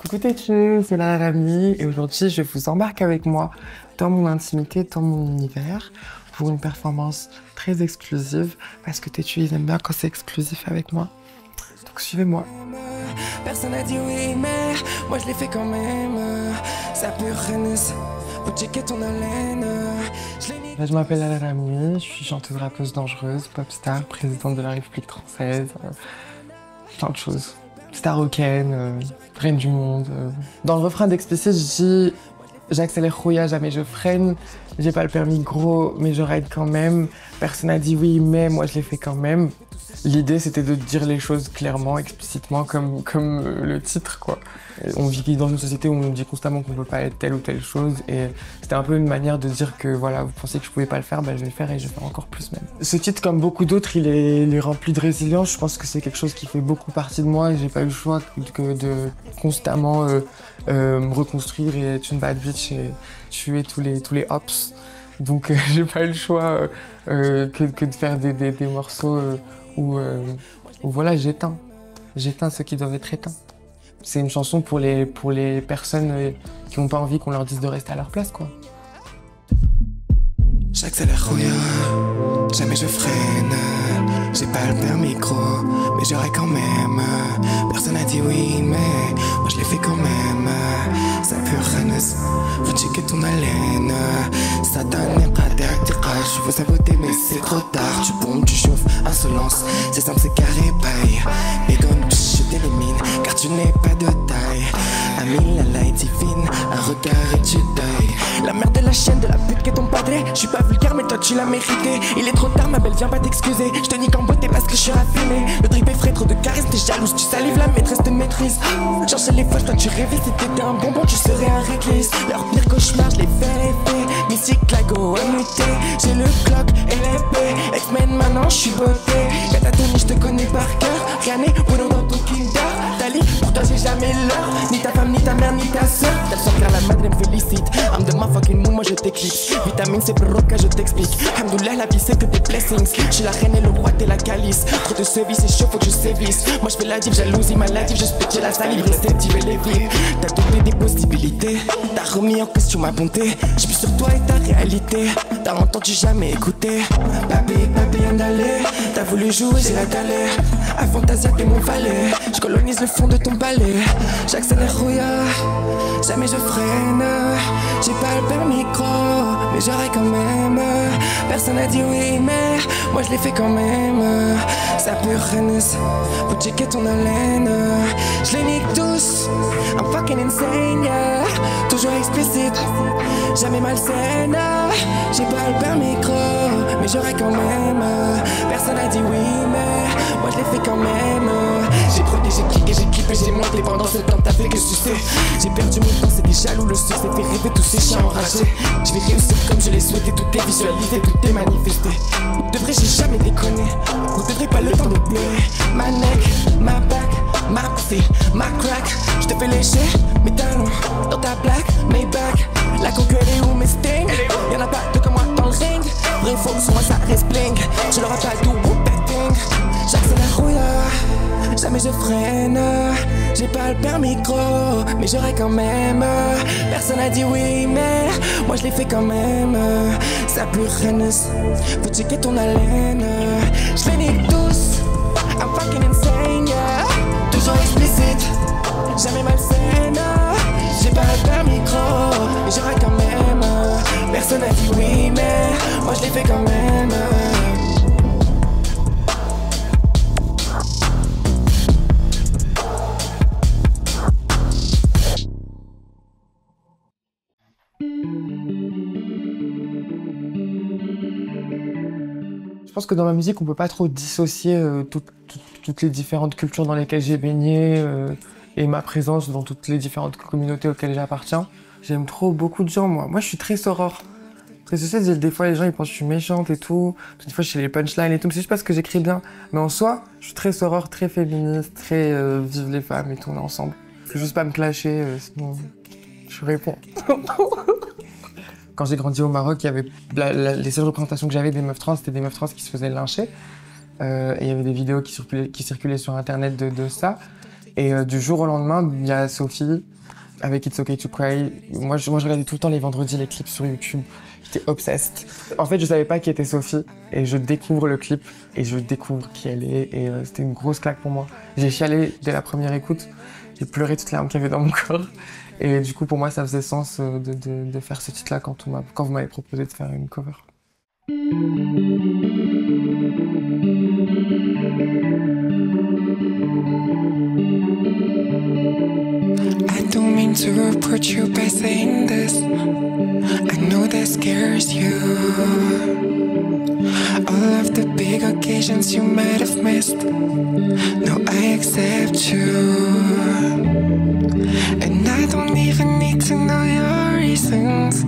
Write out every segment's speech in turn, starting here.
Coucou Tétu, c'est la Rami et aujourd'hui je vous embarque avec moi dans mon intimité, dans mon univers pour une performance très exclusive parce que Tétu ils aiment bien quand c'est exclusif avec moi. Donc suivez-moi. Personne n'a dit oui mais moi je l'ai fait quand même. Ça pure renaissance, faut checker ton haleine. Je m'appelle la Rami, je suis chanteuse rappeuse dangereuse, pop star, présidente de la République française, plein de choses. Star rock'n'roll, reine du monde. Dans le refrain d'Explicit, je dis j'accélère rouilla, jamais je freine. J'ai pas le permis gros, mais je ride quand même. Personne n'a dit oui, mais moi je l'ai fait quand même. L'idée c'était de dire les choses clairement, explicitement, comme le titre quoi. On vit dans une société où on nous dit constamment qu'on peut pas être telle ou telle chose et c'était un peu une manière de dire que voilà, vous pensez que je pouvais pas le faire, bah, je vais le faire et je vais faire encore plus même. Ce titre, comme beaucoup d'autres, il est rempli de résilience. Je pense que c'est quelque chose qui fait beaucoup partie de moi et j'ai pas eu le choix que de constamment me reconstruire et être une bad bitch et tuer tous les hops. Donc j'ai pas eu le choix que de faire des morceaux où voilà, j'éteins ceux qui doivent être éteints. C'est une chanson pour les personnes qui n'ont pas envie qu'on leur dise de rester à leur place, quoi. J'accélère rouilla, jamais je freine. J'ai pas le permis gros, mais j'aurais quand même. Personne n'a dit oui, mais moi je l'ai fait quand même. Ça pure renaissance, faut checker ton haleine. Satané, qader, tirage, je veux saboter mais c'est trop tard. Tu bombes, tu chauffes, insolence, c'est simple, c'est carré, paille. Bégonne, je t'élimine, car tu n'es pas de taille. Amine, la light divine, un regard et tu deuil. La mère de la chienne, de la pute qui est ton padré. Je suis pas vulgaire mais toi tu l'as mérité. Il est trop tard ma belle, viens pas t'excuser. Je te nique en beauté parce que je suis raffiné. Le drip est frais, trop de charisme, t'es jalouse. Tu salives, la maîtresse te maîtrise. Cherche les fauches, toi tu rêvais. Si t'étais un bonbon tu serais un réglisse. Leur pire cauchemar je l'ai fait. Mystique, Lago, muté. J'ai le clock et l'épée. X-Men maintenant je suis beauté. Catatoni je te connais par cœur. Rien n'est bon dans ton kinder. Dali, pour toi j'ai jamais l'heure. Ni ta femme, ni ta mère, ni ta soeur. T'as le sort car la madre me félicite. I'm the motherfucking moon, moi je t'éclipse. Vitamine c'est pour roca, je t'explique. Hamdoulah, la vie c'est que des blessings. Je suis la reine et le roi, t'es la calice. Trop de service, c'est chaud, faut que je sévisse. Moi je fais la div, jalousie, maladie. Je spécie la salive, réceptive et les vies. T'as doublé des possibilités. T'as remis en question ma bonté. J'pue sur toi et ta réalité. T'as entendu jamais écouter. Papi, andalé. T'as voulu jouer, j'ai la galère. À Fantasia, t'es mon valet. Je colonise le fond de ton palais. J'accélère rouilla, jamais je freine. J'ai pas le permis gros, mais j'aurais quand même. Personne n'a dit oui, mais moi je l'ai fait quand même. Ça pure renaissance, faut checker ton haleine. Je les nique tous, I'm fucking insane, yeah. Toujours explicite, jamais malsaine. J'ai pas le permis gros, mais j'aurais quand même. Personne n'a dit oui, mais moi je l'ai fait quand même. J'ai brodé, j'ai cliqué, j'ai clippé, j'ai monté pendant ce temps, t'as fait que je sais. J'ai perdu mon temps, c'était jaloux, le succès fait rêver tous ces chiens enragés. Je vais réussir comme je l'ai souhaité, tout est visualisé, tout est manifesté. De vrai, j'ai jamais déconné, vous devrez pas le temps de pleurer. Ma neck, ma back, ma pussy, ma crack. Je te fais lécher mes talons dans ta black, mes back. La conquête est où mes stings? Y'en a pas deux comme moi dans le ring. Vrai faux, sur moi ça reste bling. Je leur ai pas tout betting. J'accélère rouilla, jamais je freine. J'ai pas le permis gros, mais j'aurais quand même. Personne n'a dit oui, mais moi je l'ai fait quand même. Ça pure renaissance, faut checker ton haleine. Je les nique tous, I'm fucking insane, yeah. Toujours explicite, jamais malsaine. J'ai pas le permis gros, mais j'aurais quand même. Personne n'a dit oui, mais moi je l'ai fait quand même. Je pense que dans ma musique, on peut pas trop dissocier toutes les différentes cultures dans lesquelles j'ai baigné et ma présence dans toutes les différentes communautés auxquelles j'appartiens. J'aime trop beaucoup de gens, moi. Moi, je suis très soror. Très sociale, des fois, les gens, ils pensent que je suis méchante et tout. Des fois, je fais les punchlines et tout. Mais c'est juste parce que j'écris bien. Mais en soi, je suis très soror, très féministe, très vive les femmes et tout, on est ensemble. Faut juste pas me clasher, sinon je réponds. Quand j'ai grandi au Maroc, il y avait les seules représentations que j'avais des meufs trans, c'était des meufs trans qui se faisaient lyncher. Et il y avait des vidéos qui circulaient sur internet de ça. Et du jour au lendemain, il y a Sophie, avec It's Okay to Cry. Moi, je regardais tout le temps les vendredis les clips sur YouTube. J'étais obsessed. En fait, je savais pas qui était Sophie et je découvre le clip et je découvre qui elle est et c'était une grosse claque pour moi. J'ai chialé dès la première écoute. J'ai pleuré toutes les larmes qu'il y avait dans mon corps. Et du coup, pour moi, ça faisait sens de faire ce titre-là quand vous m'avez proposé de faire une cover. I don't mean to approach you by saying this. I know that scares you. All of the big occasions you might have missed. No, I accept you. And I don't even need to know your reasons.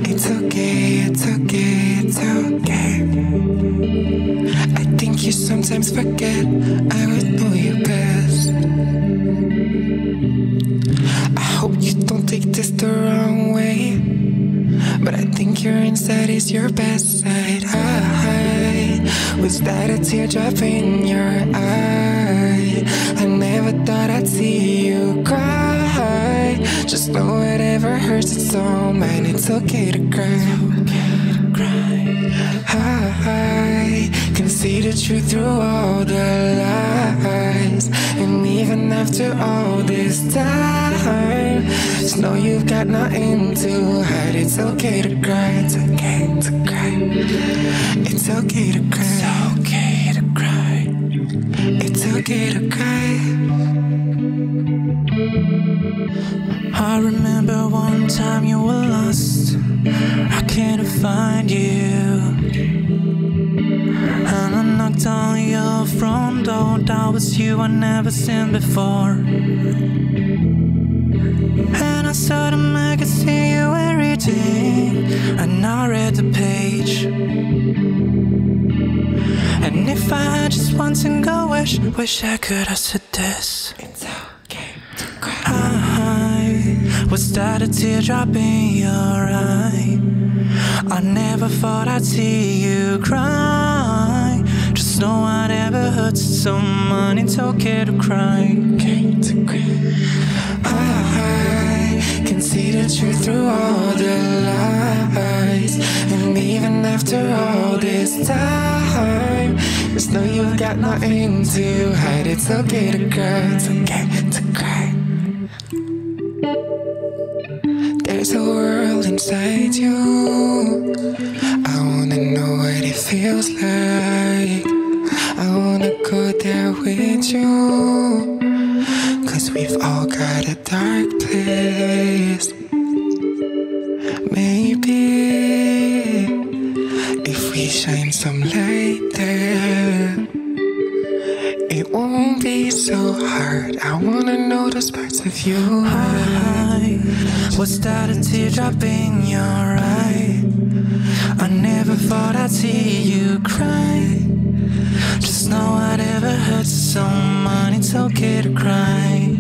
It's okay, it's okay, it's okay. I think you sometimes forget I would know you best. I hope you don't take this the wrong way, but I think your inside is your best side. Was that a teardrop in your eye? I never thought I'd see you cry. Just know whatever hurts, it's all mine. It's okay to cry. I can see the truth through all the lies. And even after all this time, just know you've got nothing to hide. It's okay to cry, it's okay to cry. It's okay to cry, it's okay to cry. It's okay to cry. I remember one time you were lost. I couldn't find you. And I knocked on your front door. That was you I never seen before. And I saw the magazine you were reading, and I read the page. And if I had just one single wish I could have said this. It's okay to cry. Was that a teardrop in your eye? I never thought I'd see you cry. Just know whatever hurts someone, it's okay to cry. Okay to cry. I can see the truth through all the lies. And even after all this time, just know you've got nothing to hide. It's okay to cry, it's okay to cry. There's a world inside you. I wanna know what it feels like. I wanna go there with you. 'Cause we've all got a dark place. Maybe if we shine some light there, it won't be so hard. I wanna know those parts of you. Was that a teardrop in your eye? I never thought I'd see you cry. Just know whatever hurts someone, it's okay to cry.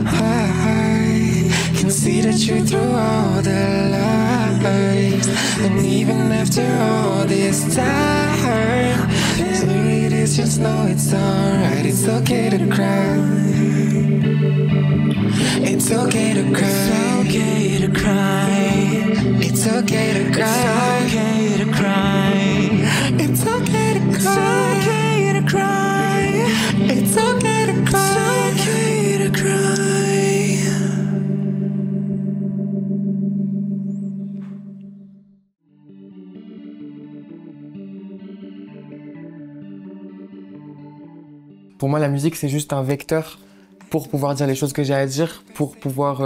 I can see the truth through all the lies. And even after all this time, so it is, just know it's alright. It's okay to cry. It's okay to cry. It's okay to cry. It's okay to cry. It's okay to cry. It's okay to cry. It's okay to cry. It's okay to cry. It's okay to cry. Pour moi, la musique, c'est juste un vecteur pour pouvoir dire les choses que j'ai à dire, pour pouvoir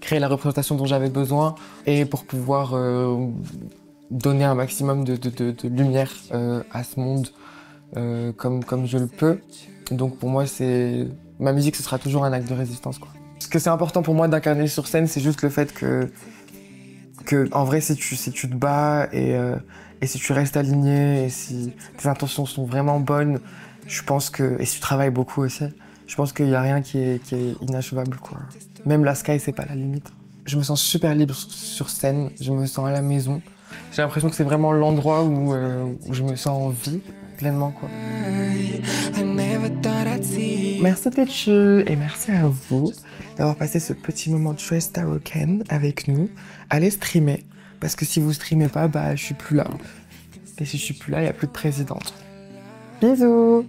créer la représentation dont j'avais besoin et pour pouvoir donner un maximum de lumière à ce monde comme je le peux. Donc pour moi, ma musique, ce sera toujours un acte de résistance, quoi. Ce que c'est important pour moi d'incarner sur scène, c'est juste le fait que en vrai, si tu te bats et si tu restes aligné et si tes intentions sont vraiment bonnes, je pense que, et si tu travailles beaucoup aussi, je pense qu'il n'y a rien qui est inachevable, quoi. Même la sky, c'est pas la limite. Je me sens super libre sur scène, je me sens à la maison. J'ai l'impression que c'est vraiment l'endroit où je me sens en vie, pleinement, quoi. Merci Tétu, et merci à vous d'avoir passé ce petit moment de choix Staroken avec nous. Allez streamer, parce que si vous streamez pas, bah je suis plus là. Et si je suis plus là, il n'y a plus de présidente. Bisous!